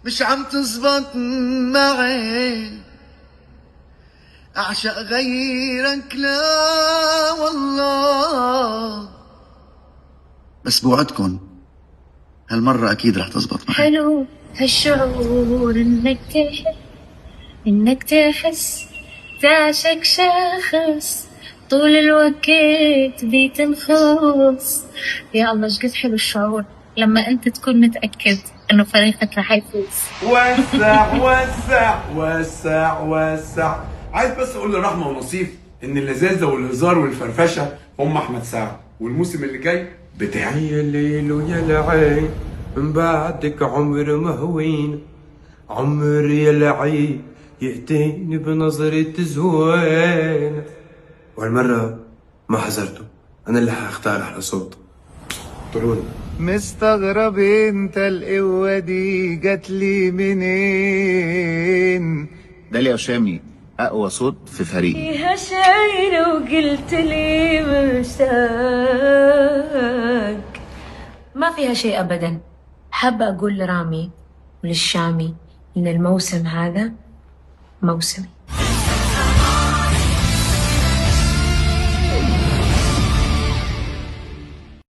مش عم تزبط معي، أعشق غيرك لا والله، بس بوعدكن هالمرة أكيد رح تزبط معي. حلو هالشعور إنك تحس تعشق شخص طول الوقت بتنخص. يا الله ايش قد حلو الشعور لما انت تكون متأكد انه فريقك رح يفوز. وسع وسع وسع وسع. عايز بس اقول لرحمه ونصيف ان اللذاذه والهزار والفرفشه هم احمد سعد، والموسم اللي جاي بتاعي. يا الليل ويا العين من بعدك عمر مهوين، عمر يا العين يأتيني بنظرة زوين. وهالمرة ما حذرته، أنا اللي حاختار أحلى صوت. طلعوني. مستغرب انت القوة دي جاتلي منين؟ داليا وشامي أقوى صوت في فريقي. فيها شي لو قلت لي مشتاق، ما فيها شيء أبدا. حابة أقول لرامي وللشامي إن الموسم هذا موسمي.